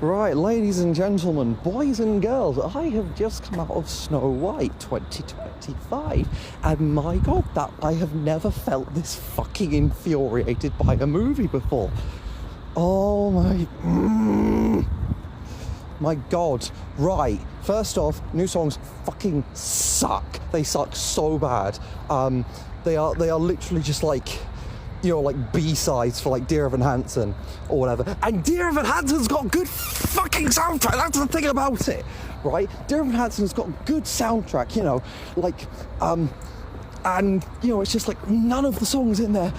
Right, ladies and gentlemen, boys and girls, I have just come out of Snow White 2025, and my god, that I have never felt this fucking infuriated by a movie before. Oh my god. Right, first off, new songs fucking suck. They suck so bad. They are literally just like, you know, like B-sides for like Dear Evan Hansen or whatever. And Dear Evan Hansen's got good fucking soundtrack. That's the thing about it, right? Dear Evan Hansen's got good soundtrack, you know, like, and, you know, it's just like none of the songs in there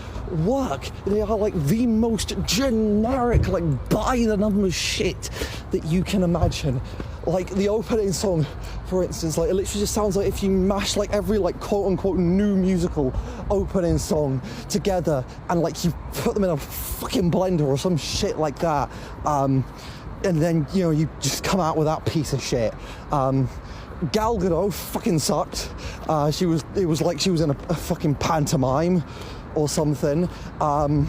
work. They are like the most generic, like by the numbers shit that you can imagine. Like the opening song, for instance, like it literally just sounds like if you mash like every like quote unquote new musical opening song together and like you put them in a fucking blender or some shit like that, and then, you know, you just come out with that piece of shit. Gal Gadot fucking sucked. It was like she was in a fucking pantomime or something. The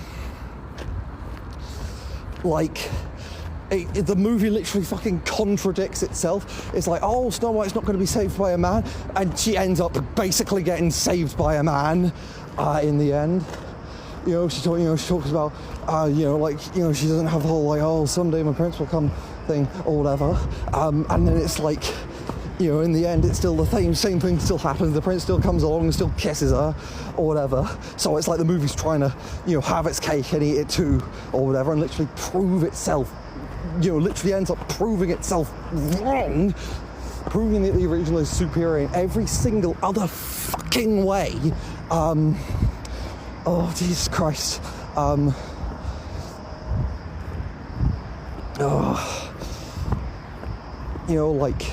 movie literally fucking contradicts itself. It's like, oh, Snow White's not going to be saved by a man, and she ends up basically getting saved by a man in the end. You know, she talks about, you know, like, you know, she doesn't have the whole like, oh, someday my prince will come thing or whatever. And then it's like, you know, in the end, it's still the same thing still happens. The prince still comes along and still kisses her or whatever. So it's like the movie's trying to, you know, have its cake and eat it too or whatever, and literally prove itself, you know, literally ends up proving itself wrong, proving that the original is superior in every single other fucking way. Oh, Jesus Christ. You know, like,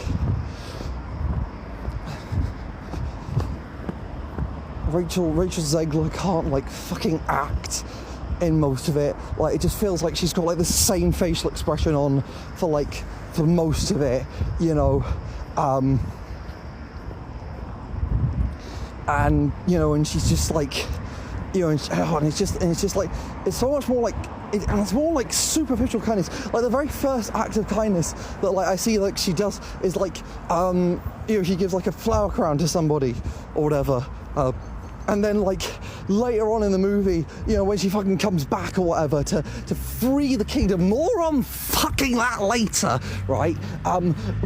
Rachel Zegler can't like fucking act in most of it. Like, it just feels like she's got like the same facial expression on for most of it, you know. And you know, and she's just like, you know, and it's just like, it's so much more like, and it's more like superficial kindness. Like the very first act of kindness that like I see like she does is like, you know, she gives like a flower crown to somebody or whatever. And then like later on in the movie, you know, when she fucking comes back or whatever to free the kingdom, more on fucking that later, right?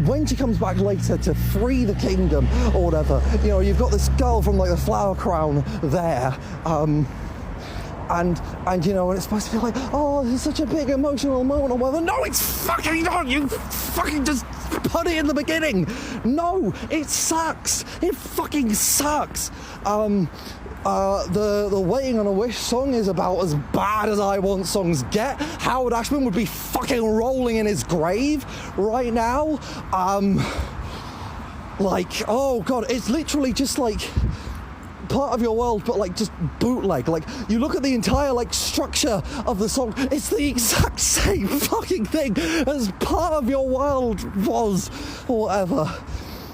When she comes back later to free the kingdom or whatever, you know, you've got this girl from like the flower crown there, and you know, and it's supposed to be like, oh, this is such a big emotional moment or whatever. No, it's fucking not. You fucking just put it in the beginning. No, it sucks. It fucking sucks. The Waiting on a Wish song is about as bad as I Want songs get. Howard Ashman would be fucking rolling in his grave right now. Like, oh god, it's literally just like Part of Your World, but like just bootleg. Like, you look at the entire like structure of the song, it's the exact same fucking thing as Part of Your World was, or whatever.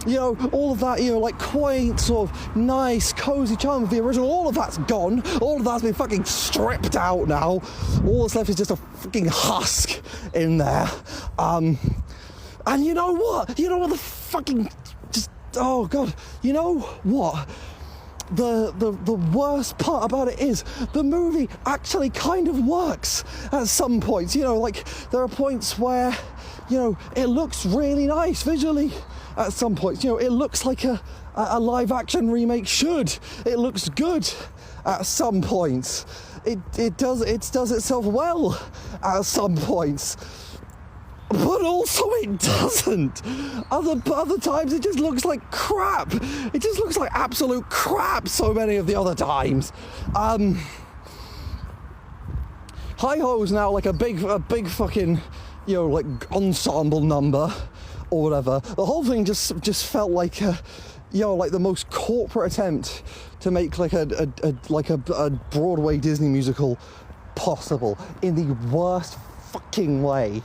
You know, all of that, you know, like quaint, sort of nice, cozy charm of the original, all of that's gone. All of that's been fucking stripped out now. All that's left is just a fucking husk in there. And you know what? You know what the fucking, just, oh god, you know what? The worst part about it is the movie actually kind of works at some points. You know, like there are points where, you know, it looks really nice visually at some points. You know, it looks like a live action remake should. It looks good at some points. It does itself well at some points. But also it doesn't. Other times it just looks like crap. It just looks like absolute crap so many of the other times. Hi-Ho is now like a big fucking, you know, like ensemble number or whatever. The whole thing just felt like a, you know, like the most corporate attempt to make like a Broadway Disney musical possible in the worst fucking way.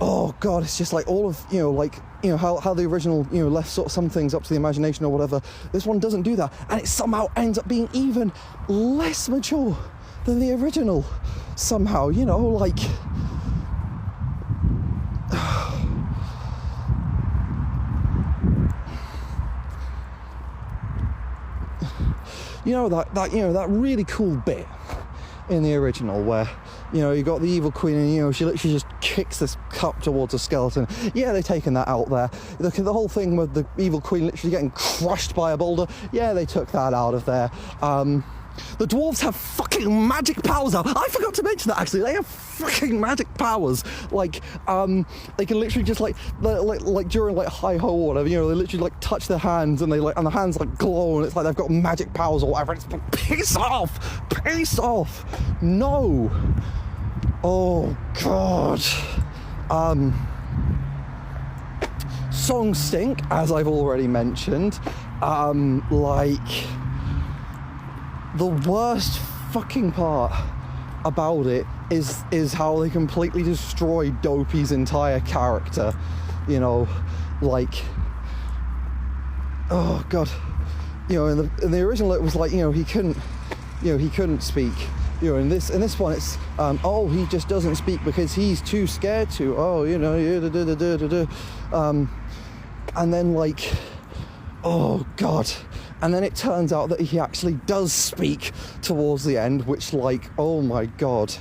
Oh god, it's just like all of, you know, like, you know, how the original, you know, left sort of some things up to the imagination or whatever. This one doesn't do that, and it somehow ends up being even less mature than the original somehow, you know, like, you know, that really cool bit in the original where, you know, you got the evil queen and, you know, she literally just kicks this cup towards a skeleton. Yeah, they've taken that out there. The whole thing with the evil queen literally getting crushed by a boulder, yeah, they took that out of there. The dwarves have fucking magic powers now. I forgot to mention that, actually. They have fucking magic powers. Like, they can literally just, like during, like, hi-ho or whatever, you know, they literally, like, touch their hands and they, like, and the hands, like, glow and it's like they've got magic powers or whatever. It's, piss off! Piss off! No! Oh, God. Songs stink, as I've already mentioned. Like... The worst fucking part about it is how they completely destroy Dopey's entire character. You know, like, oh God, you know, in the original it was like, you know, he couldn't speak. You know, in this one it's oh, he just doesn't speak because he's too scared to. Oh, you know, and then, like, oh God. And then it turns out that he actually does speak towards the end, which, like, oh my God.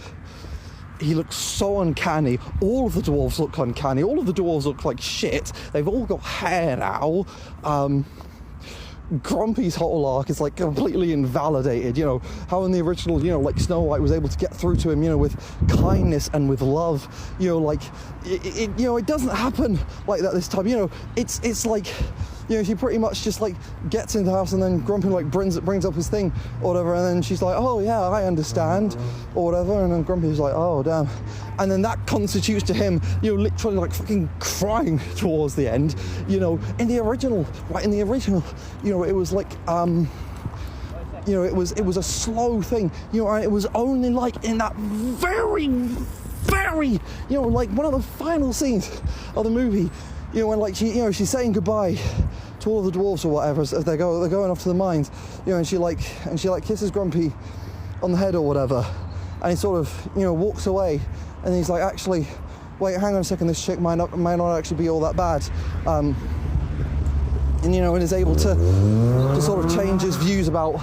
He looks so uncanny. All of the dwarves look uncanny. All of the dwarves look like shit. They've all got hair now. Grumpy's whole arc is, like, completely invalidated. You know, how in the original, you know, like, Snow White was able to get through to him, you know, with kindness and with love. You know, like, you know, it doesn't happen like that this time. You know, it's like... You know, she pretty much just, like, gets into the house and then Grumpy, like, brings up his thing or whatever, and then she's like, oh yeah, I understand, or whatever, and then Grumpy's like, oh damn. And then that constitutes to him, you know, literally, like, fucking crying towards the end. You know, in the original, you know, it was like, you know, it was a slow thing, you know, and it was only, like, in that very, you know, like, one of the final scenes of the movie, you know, when, like, she, you know, she's saying goodbye to all the dwarves or whatever as they're going off to the mines, you know, and she kisses Grumpy on the head or whatever, and he sort of, you know, walks away, and he's like, actually, wait, hang on a second, this chick might not actually be all that bad, and, you know, and is able to sort of change his views about,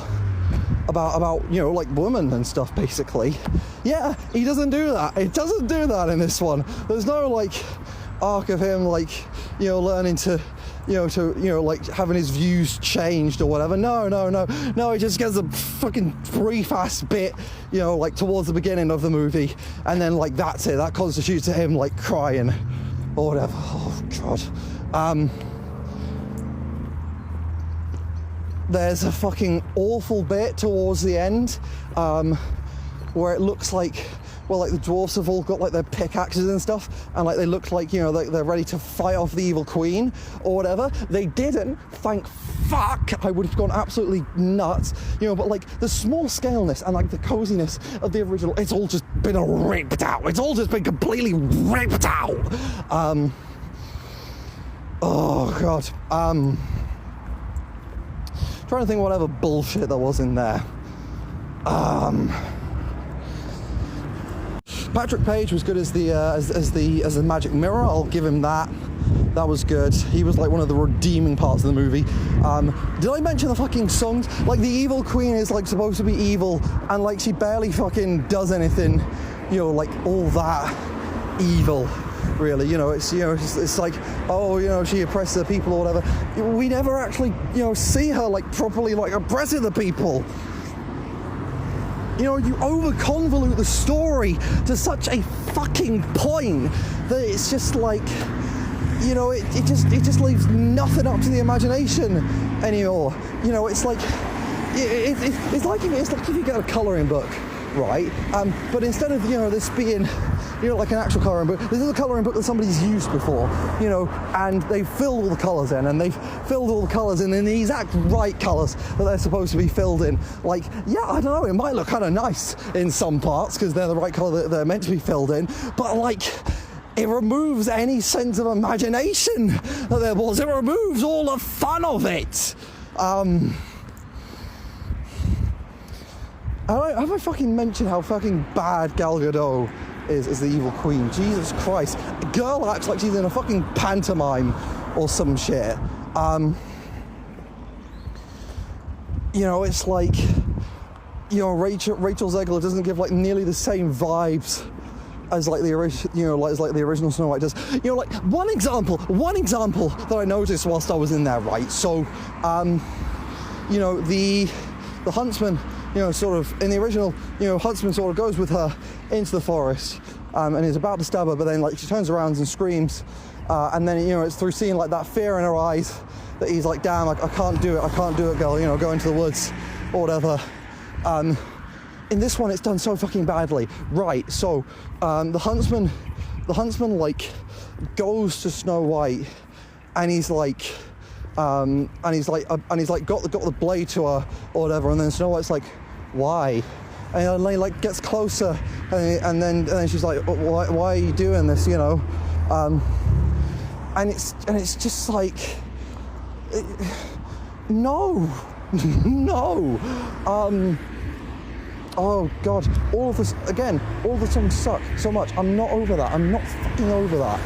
you know, like, women and stuff, basically. Yeah, he doesn't do that. It doesn't do that in this one. There's no, like, arc of him, like, you know, learning to, you know, like, having his views changed or whatever. No, he just gets a fucking brief ass bit, you know, like, towards the beginning of the movie, and then, like, that's it. That constitutes to him, like, crying or whatever. Oh God. There's a fucking awful bit towards the end, where it looks like, well, like, the dwarfs have all got, like, their pickaxes and stuff, and, like, they look like, you know, like, they're ready to fight off the evil queen or whatever. They didn't, thank fuck. I would have gone absolutely nuts, you know, but, like, the small scaleness and, like, the coziness of the original, it's all just been ripped out. It's all just been completely ripped out. Oh God. Trying to think whatever bullshit there was in there. Patrick Page was good as the magic mirror. I'll give him that. That was good. He was, like, one of the redeeming parts of the movie. Did I mention the fucking songs? Like, the evil queen is, like, supposed to be evil, and, like, she barely fucking does anything, you know, like, all that evil, really. You know, it's, you know, it's like, oh, you know, she oppresses the people or whatever. We never actually, you know, see her, like, properly, like, oppressing the people. You know, you over-convolute the story to such a fucking point that it's just like, you know, it just leaves nothing up to the imagination anymore. You know, it's like, it's like if you get a colouring book, right? But instead of, you know, this being, you know, like an actual colouring book, this is a colouring book that somebody's used before, you know, and they've filled all the colours in, and they've filled all the colours in the exact right colours that they're supposed to be filled in. Like, yeah, I don't know, it might look kind of nice in some parts because they're the right colour that they're meant to be filled in, but, like, it removes any sense of imagination that there was. It removes all the fun of it. Have I fucking mentioned how fucking bad Gal Gadot is the evil queen? Jesus Christ. A girl acts like she's in a fucking pantomime or some shit. you know, it's like, you know, Rachel Zegler doesn't give like nearly the same vibes as like the original, you know, like the original Snow White does. You know, like one example that I noticed whilst I was in there, right? So, you know, the huntsman, you know, sort of in the original, you know, huntsman sort of goes with her into the forest, and is about to stab her, but then like she turns around and screams, and then, you know, it's through seeing like that fear in her eyes that he's like, damn, I can't do it, girl, you know, go into the woods or whatever. In this one, it's done so fucking badly. Right, so the huntsman like goes to Snow White, and he's like got the blade to her or whatever, and then Snow White's like, why? And he like gets closer, and then she's like, why are you doing this? You know, and it's just like, no. Oh god, all of the songs suck so much. I'm not over that. I'm not fucking over that.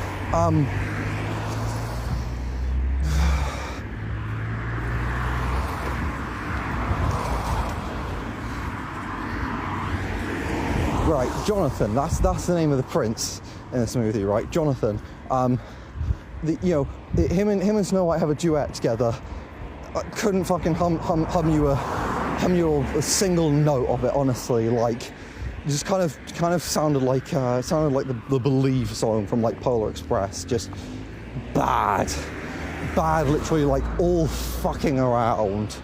Right, Jonathan, that's the name of the prince in this movie, right? Jonathan. You know, him and Snow White have a duet together. I couldn't fucking hum you a single note of it, honestly. Like, it just kind of sounded like the Believe song from like Polar Express. Just bad, literally, like all fucking around.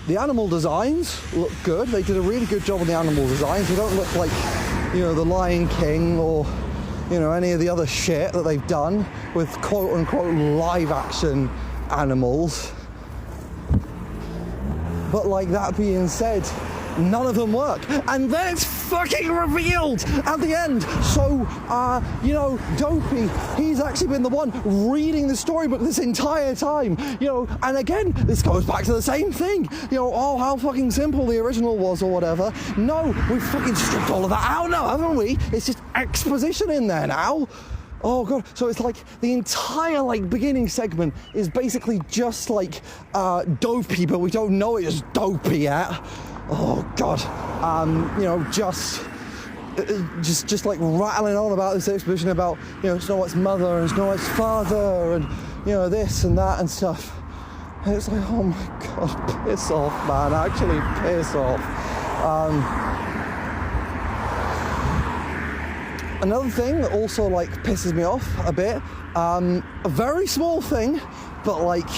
The animal designs look good. They did a really good job on the animal designs. They don't look like, you know, the Lion King or, you know, any of the other shit that they've done with quote-unquote live-action animals. But like, that being said, none of them work. And then it's fucking revealed at the end. So, you know, Dopey, he's actually been the one reading the storybook this entire time. You know, and again, this goes back to the same thing. You know, oh, how fucking simple the original was or whatever. No, we've fucking stripped all of that out now, haven't we? It's just exposition in there now. Oh god, so it's like the entire like beginning segment is basically just like Dopey, but we don't know it's Dopey yet. Oh god, you know, just like rattling on about this exposition about, you know, Snow White's mother and Snow White's father and, you know, this and that and stuff. And it's like, oh my god, piss off, man, actually piss off. Another thing that also like pisses me off a bit, a very small thing, but like,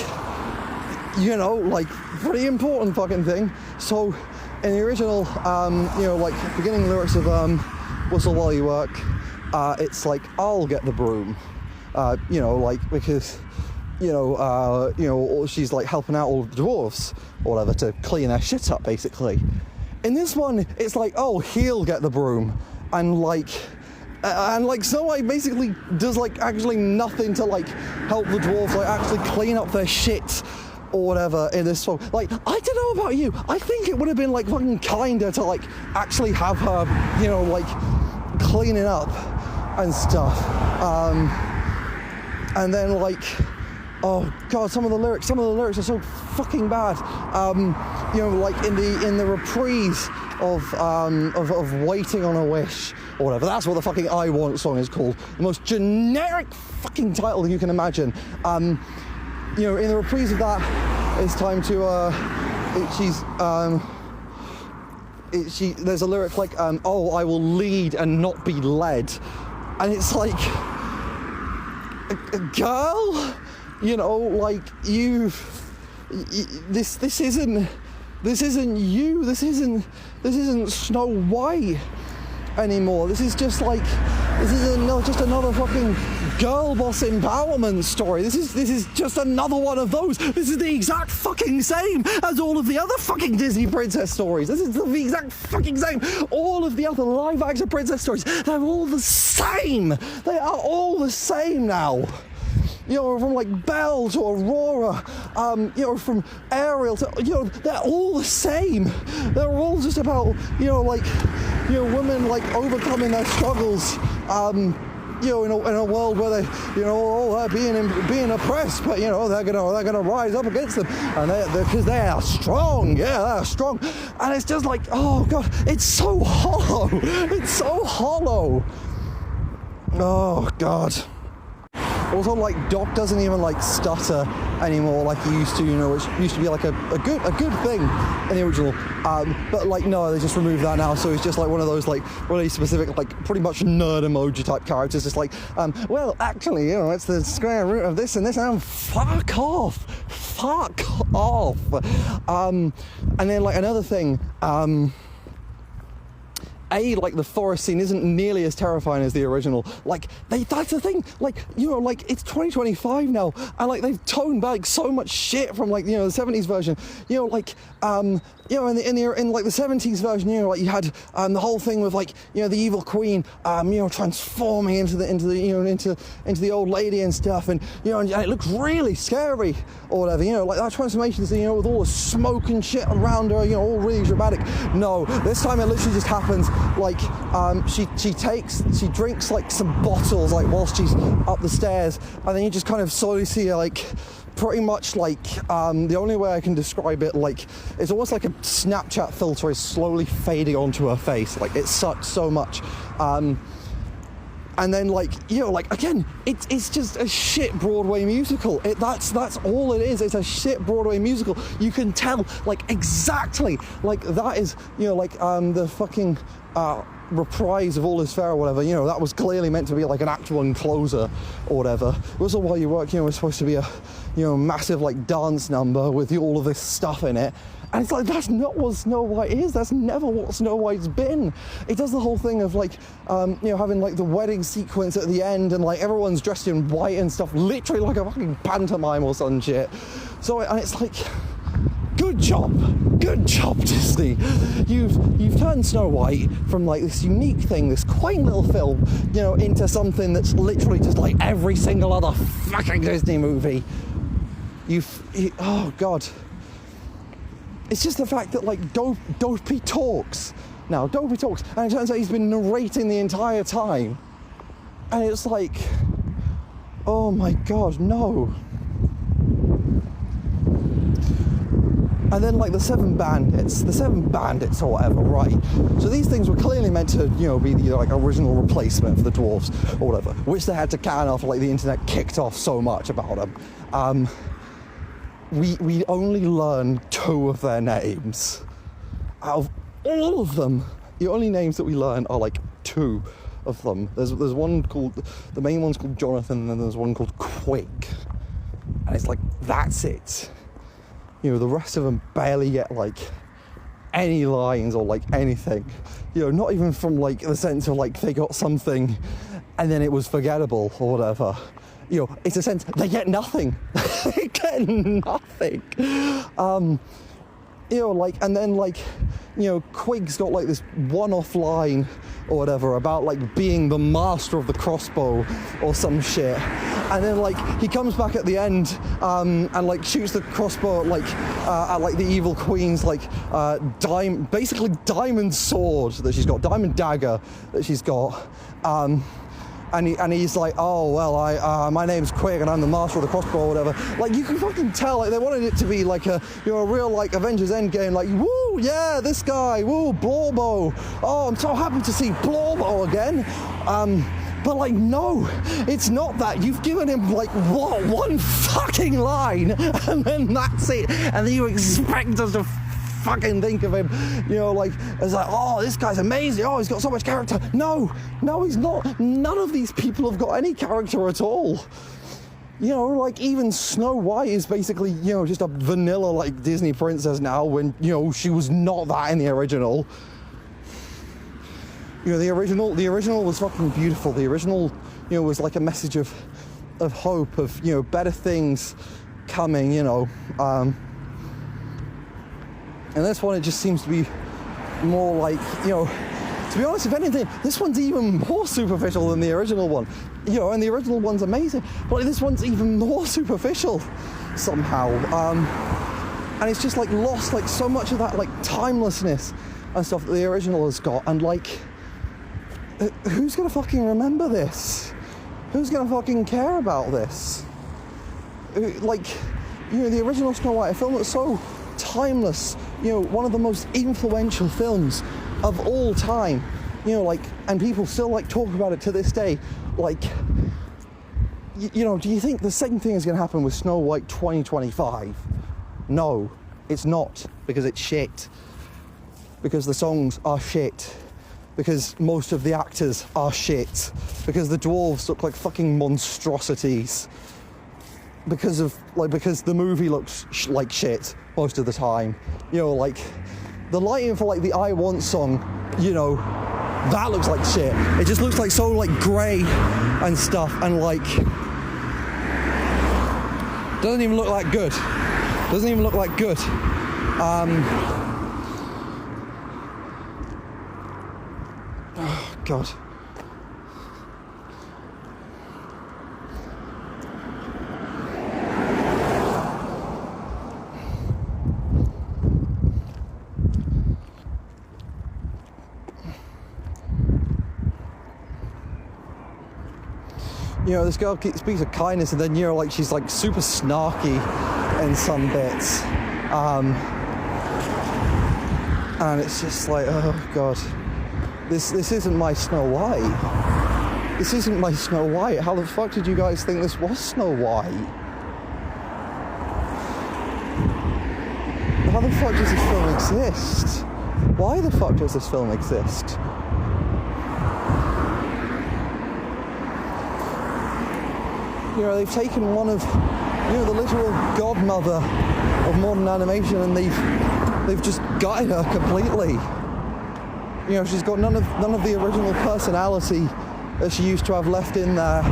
you know, like pretty important fucking thing. So in the original, you know, like beginning lyrics of Whistle While You Work, it's like, I'll get the broom, you know, like, because, you know, she's like helping out all the dwarves or whatever to clean their shit up, basically. In this one, it's like, oh, he'll get the broom, and like Snow White basically does like actually nothing to like help the dwarves like actually clean up their shit or whatever in this song. Like, I don't know about you, I think it would have been like fucking kinder to like actually have her, you know, like cleaning up and stuff. And then like, oh god, some of the lyrics are so fucking bad. You know, like in the reprise of Waiting on a Wish or whatever. That's what the fucking I Want song is called. The most generic fucking title you can imagine. You know, in the reprise of that, it's time to there's a lyric like, oh, I will lead and not be led. And it's like, a girl, you know, like this isn't you, this isn't Snow White anymore. This is just like, just another fucking girl boss empowerment story. This is just another one of those. This is the exact fucking same as all of the other fucking Disney princess stories. This is the exact fucking same. All of the other live action princess stories, they're all the same. They are all the same now. You know, from like Belle to Aurora, you know, from Ariel to, you know, they're all the same. They're all just about, you know, like, you know, women like overcoming their struggles, you know, in a world where they, you know, oh, they're being oppressed, but you know, they're gonna rise up against them, and because they are strong, they're strong, and it's just like, oh god, it's so hollow, it's so hollow. Oh god. Also, like, Doc doesn't even like stutter anymore like he used to, you know, which used to be like a good thing in the original. But like, no, they just removed that now, so he's just like one of those like really specific, like pretty much nerd emoji type characters. Just like, well, actually, you know, it's the square root of this and this, and fuck off. And then like another thing, like the forest scene isn't nearly as terrifying as the original. Like, that's the thing. Like, you know, like it's 2025 now, and like they've toned back so much shit from like, you know, the 70s version. You know, like, you know, in like the 70s version, you know, like you had the whole thing with like, you know, the evil queen, you know, transforming into the old lady and stuff, and you know, and it looks really scary or whatever. You know, like that transformation scene, you know, with all the smoke and shit around her, you know, all really dramatic. No, this time it literally just happens. Like, she drinks like some bottles like whilst she's up the stairs, and then you just kind of slowly see her like pretty much like, the only way I can describe it, like, it's almost like a Snapchat filter is slowly fading onto her face. Like, it sucks so much. And then, like, you know, like, again, it's just a shit Broadway musical. That's all it is. It's a shit Broadway musical. You can tell, like, exactly, like, that is, you know, like, the fucking reprise of All Is Fair or whatever, you know, that was clearly meant to be, like, an Act 1 closer or whatever. Also, While You Work, you know, was supposed to be a, you know, massive, like, dance number with all of this stuff in it. And it's like, that's not what Snow White is. That's never what Snow White's been. It does the whole thing of like, you know, having like the wedding sequence at the end, and like everyone's dressed in white and stuff, literally like a fucking pantomime or some shit. So, and it's like, good job, Disney. You've turned Snow White from like this unique thing, this quaint little film, you know, into something that's literally just like every single other fucking Disney movie. Oh god. It's just the fact that, like, Dopey talks. Now, Dopey talks, and it turns out he's been narrating the entire time. And it's like, oh my god, no. And then, like, the Seven Bandits or whatever, right? So these things were clearly meant to, you know, be the, like, original replacement for the dwarves or whatever, which they had to can off, like, the internet kicked off so much about them. We only learn 2 of their names. Out of all of them, the only names that we learn are like 2 of them. There's one called, the main one's called Jonathan, and then there's one called Quig. And it's like, that's it. You know, the rest of them barely get like any lines or like anything. You know, not even from like the sense of like they got something and then it was forgettable or whatever. You know, it's a sense they get nothing. They get nothing. You know, like, and then like, you know, Quig's got like this one-off line or whatever about like being the master of the crossbow or some shit, and then like he comes back at the end and like shoots the crossbow at like the evil queen's like basically diamond sword that she's got, diamond dagger that she's got. And he's like, oh, well, my name's Quig and I'm the master of the crossbow or whatever. Like, you can fucking tell, like, they wanted it to be like a, you know, a real, like, Avengers Endgame, like, woo, yeah, this guy, woo, Blorbo. Oh, I'm so happy to see Blorbo again. But, like, no, it's not that. You've given him, like, what, one fucking line, and then that's it. And then you expect us to fucking think of him, you know, like, it's like, oh, this guy's amazing, oh, he's got so much character. No, he's not. None of these people have got any character at all. You know, like, even Snow White is basically, you know, just a vanilla, like, Disney princess now, when, you know, she was not that in the original. You know, the original was fucking beautiful. The original, you know, was like a message of hope, of, you know, better things coming, you know. And this one, it just seems to be more like, you know, to be honest, if anything, this one's even more superficial than the original one. You know, and the original one's amazing, but this one's even more superficial somehow. And it's just like lost like so much of that like timelessness and stuff that the original has got. And like, who's gonna fucking remember this? who's gonna fucking care about this? Like, you know, the original Snow White, a film that's so timeless, you know, one of the most influential films of all time, you know, like, and people still like talk about it to this day. Like, you know, do you think the same thing is going to happen with Snow White 2025? No, it's not, because it's shit. Because the songs are shit. Because most of the actors are shit. Because the dwarves look like fucking monstrosities. Because the movie looks like shit most of the time. You know, like, the lighting for like the I Want song, you know, that looks like shit. It just looks like so like grey and stuff, and like doesn't even look like good. Doesn't even look like good. Oh God. You know, this girl speaks of kindness, and then, you know, like, she's like super snarky in some bits, and it's just like, oh God, this isn't my Snow White. This isn't my Snow White. How the fuck did you guys think this was Snow White? How the fuck does this film exist? Why the fuck does this film exist? You know, they've taken one of, you know, the literal godmother of modern animation, and they've just gutted her completely. You know, she's got none of the original personality that she used to have left in there,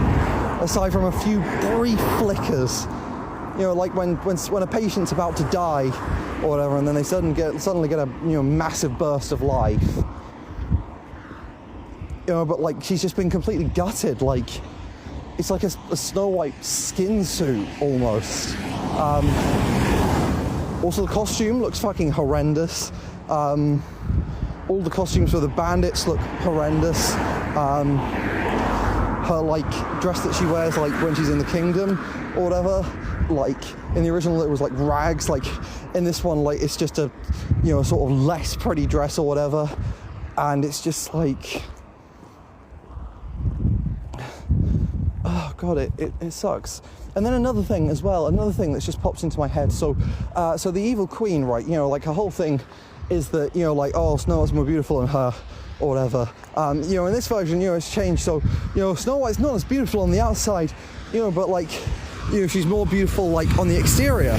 aside from a few brief flickers. You know, like when a patient's about to die or whatever, and then they suddenly get a, you know, massive burst of life. You know, but like, she's just been completely gutted. Like, it's like a Snow White skin suit, almost. Also, the costume looks fucking horrendous. All the costumes for the bandits look horrendous. Her, like, dress that she wears, like, when she's in the kingdom, or whatever, like, in the original it was, like, rags. Like, in this one, like, it's just a, you know, sort of less pretty dress or whatever. And it's just, like... Oh God, it sucks. And then another thing that just pops into my head. So the evil queen, right? You know, like, her whole thing is that, you know, like, oh, Snow White's more beautiful than her, or whatever. You know, in this version, you know, it's changed. So, you know, Snow White's not as beautiful on the outside, you know, but like, you know, she's more beautiful like on the exterior.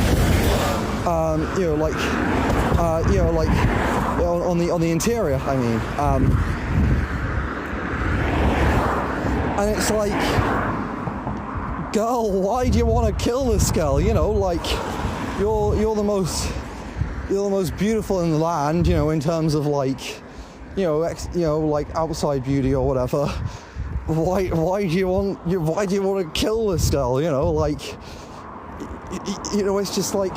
You know, like, you know, like, you know, on the interior. I mean, and it's like, girl, why do you want to kill this girl? You know, like, you're the most beautiful in the land, you know, in terms of like, you know, like outside beauty or whatever. Why do you want to kill this girl? You know, like, you know, it's just like,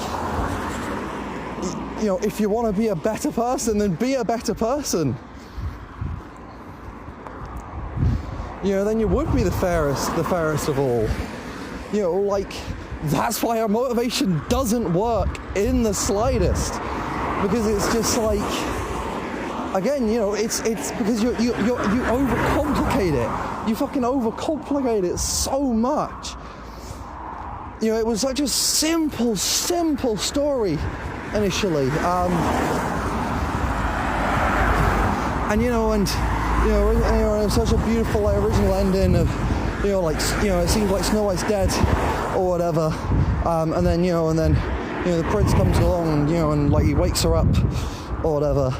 you know, if you want to be a better person, then be a better person. You know, then you would be the fairest of all. You know, like, that's why our motivation doesn't work in the slightest, because it's just like, again, you know, it's because you overcomplicate it. You fucking overcomplicate it so much. You know, it was such a simple story initially, and you know, it was such a beautiful, like, original ending of, you know, like, you know, it seems like Snow White's dead or whatever, and then you know, the prince comes along, and, you know, and like, he wakes her up or whatever.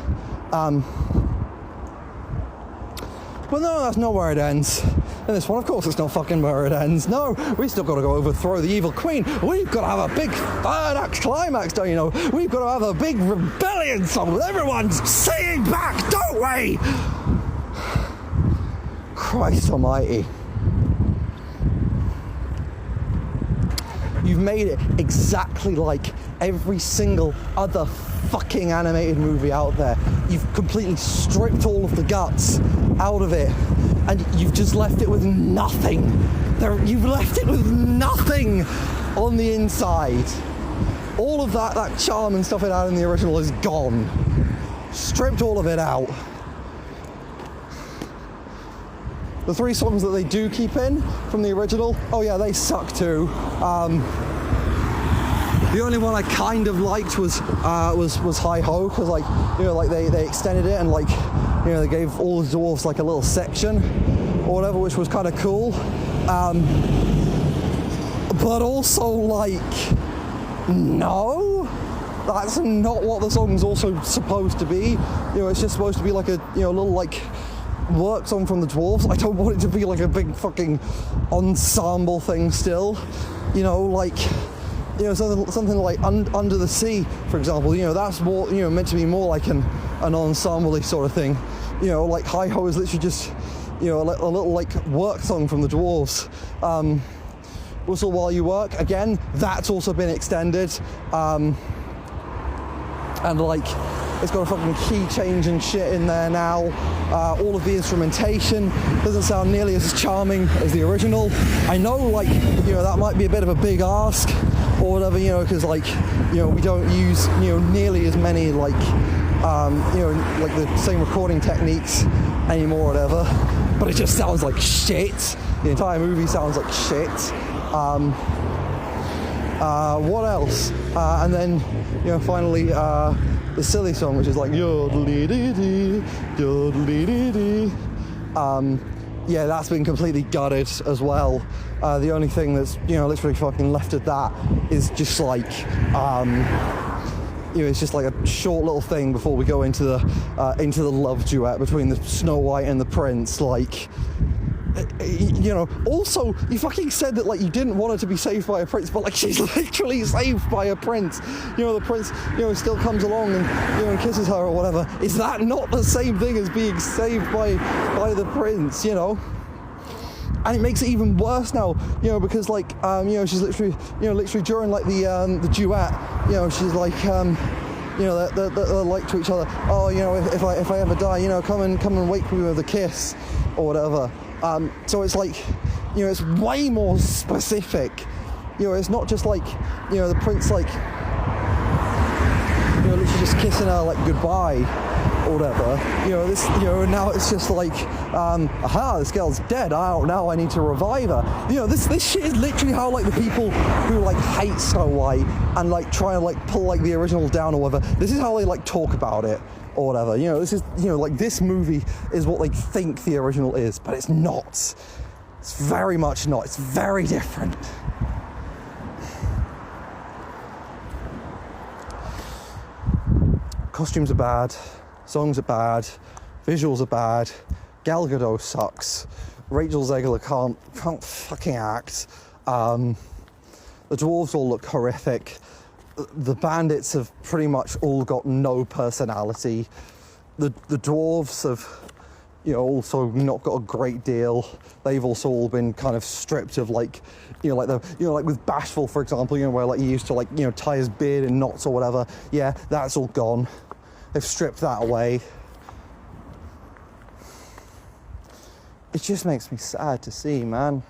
But no, that's not where it ends. In this one, of course, it's not fucking where it ends. No, we still got to go overthrow the evil queen. We've got to have a big third act climax, don't you know? We've got to have a big rebellion song with everyone singing back, don't we? Christ almighty. You've made it exactly like every single other fucking animated movie out there. You've completely stripped all of the guts out of it, and you've just left it with nothing. You've left it with nothing on the inside. All of that charm and stuff it had in the original is gone. Stripped all of it out. The 3 songs that they do keep in from the original, oh yeah, they suck too. The only one I kind of liked was Hi Ho, because like, you know, like they extended it and like, you know, they gave all the dwarves like a little section or whatever, which was kind of cool. But also like, no, that's not what the song's also supposed to be. You know, it's just supposed to be like a, you know, little like work song from the dwarves. I don't want it to be like a big fucking ensemble thing still. You know, like, you know, something like Under the Sea, for example, you know, that's more, you know, meant to be more like an ensemble-y sort of thing. You know, like Hi Ho is literally just, you know, a little like work song from the dwarves. Whistle While You Work, again, that's also been extended. And like, it's got a fucking key change and shit in there now. All of the instrumentation doesn't sound nearly as charming as the original. I know, like, you know, that might be a bit of a big ask or whatever, you know, because like, you know, we don't use, you know, nearly as many like, you know, like the same recording techniques anymore or whatever. But it just sounds like shit. The entire movie sounds like shit. What else? And then, you know, finally, the silly song, which is like yodelee-dee-dee, yodelee-dee-dee. Yeah, that's been completely gutted as well. The only thing that's, you know, literally fucking left of that is just like, you know, it's just like a short little thing before we go into the love duet between the Snow White and the Prince. Like, you know, also, you fucking said that, like, you didn't want her to be saved by a prince, but, like, she's literally saved by a prince. You know, the prince, you know, still comes along and, you know, and kisses her or whatever. Is that not the same thing as being saved by the prince, you know? And it makes it even worse now, you know, because, like, you know, she's literally, you know, literally during, like, the duet, you know, she's like, you know, they're like to each other, oh, you know, if I ever die, you know, come and wake me with a kiss or whatever. So it's like, you know, it's way more specific. You know, it's not just like, you know, the prince, like, you know, literally just kissing her, like, goodbye or whatever. You know, this, you know, now it's just like, aha, this girl's dead. Now I need to revive her. You know, this shit is literally how, like, the people who, like, hate Snow White and, like, try and, like, pull, like, the original down or whatever, this is how they, like, talk about it. Or whatever, you know, this is, you know, like, this movie is what they think the original is, but it's not. It's very much not. It's very different. Costumes are bad, songs are bad, visuals are bad, Gal Gadot sucks, Rachel Zegler can't fucking act, the dwarves all look horrific. The bandits have pretty much all got no personality. The dwarves have, you know, also not got a great deal. They've also all been kind of stripped of, like, you know, like the, you know, like with Bashful, for example, you know, where, like, he used to, like, you know, tie his beard in knots or whatever. Yeah, that's all gone. They've stripped that away. It just makes me sad to see, man.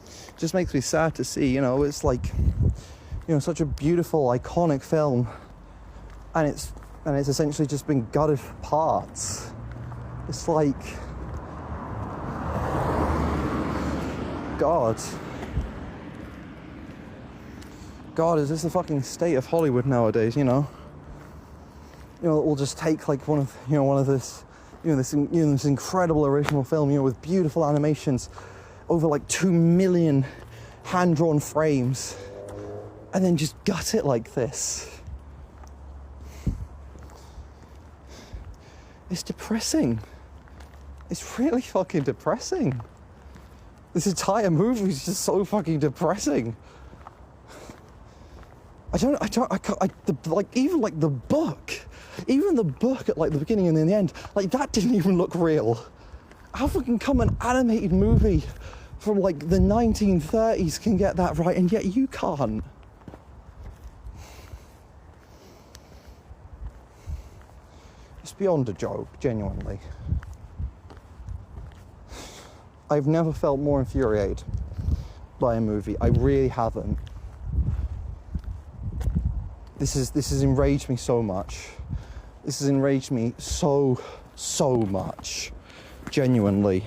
It just makes me sad to see, you know, it's like, you know, such a beautiful, iconic film, and it's essentially just been gutted for parts. It's like, God, is this the fucking state of Hollywood nowadays? You know, we'll just take, like, one of this incredible original film, you know, with beautiful animations, over like 2 million hand-drawn frames, and then just gut it like this. It's depressing. It's really fucking depressing. This entire movie is just so fucking depressing. Even the book at, like, the beginning and then the end, like, that didn't even look real. How fucking come an animated movie from, like, the 1930s can get that right, and yet you can't? beyond a joke, genuinely. I've never felt more infuriated by a movie. I really haven't. This has enraged me so much. This has enraged me so much. Genuinely.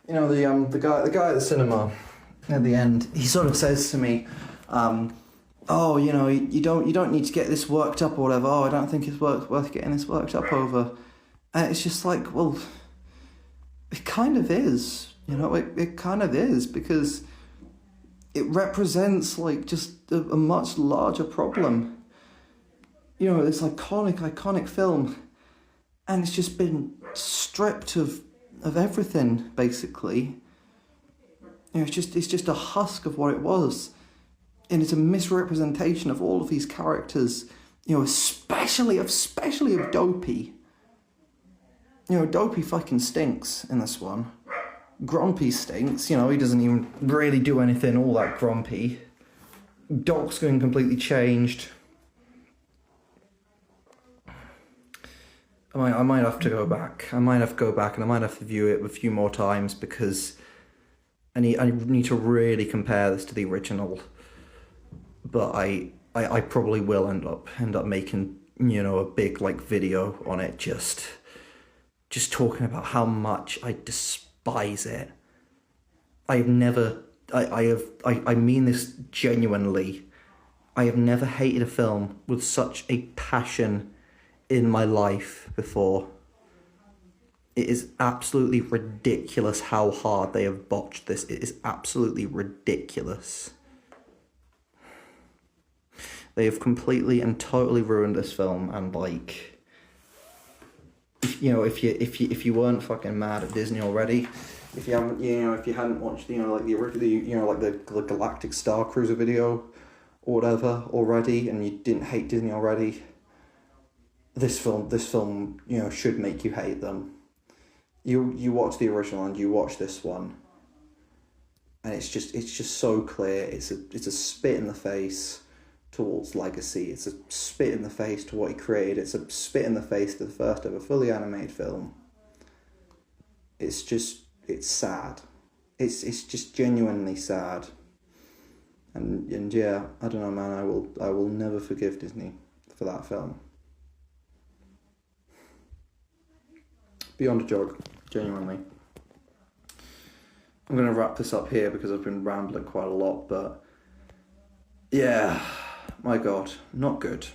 You know, the guy at the cinema at the end, he sort of says to me, oh, you know, you don't need to get this worked up or whatever. Oh, I don't think it's worth getting this worked up over. And it's just like, well, it kind of is, you know, it kind of is, because it represents like just a much larger problem. You know, this iconic film, and it's just been stripped of everything, basically. You know, it's just a husk of what it was. And it's a misrepresentation of all of these characters, you know, especially of Dopey. You know, Dopey fucking stinks in this one. Grumpy stinks, you know, he doesn't even really do anything all that grumpy. Doc's getting completely changed. I might have to go back. I might have to go back and I might have to view it a few more times, because I need to really compare this to the original. But I probably will end up making, you know, a big like video on it, just talking about how much I despise it. I mean this genuinely. I have never hated a film with such a passion in my life before. It is absolutely ridiculous how hard they have botched this. It is absolutely ridiculous. They have completely and totally ruined this film, and like, you know, if you weren't fucking mad at Disney already, if you hadn't watched, you know, like the Galactic Star Cruiser video or whatever already, and you didn't hate Disney already, this film, you know, should make you hate them. You watch the original and you watch this one, and it's just so clear. It's a spit in the face to Walt's legacy. It's a spit in the face to what he created. It's a spit in the face to the first ever fully animated film. It's sad. It's just genuinely sad. And yeah, I don't know, man. I will never forgive Disney for that film. Beyond a joke, genuinely. I'm gonna wrap this up here because I've been rambling quite a lot, but yeah, my God, not good.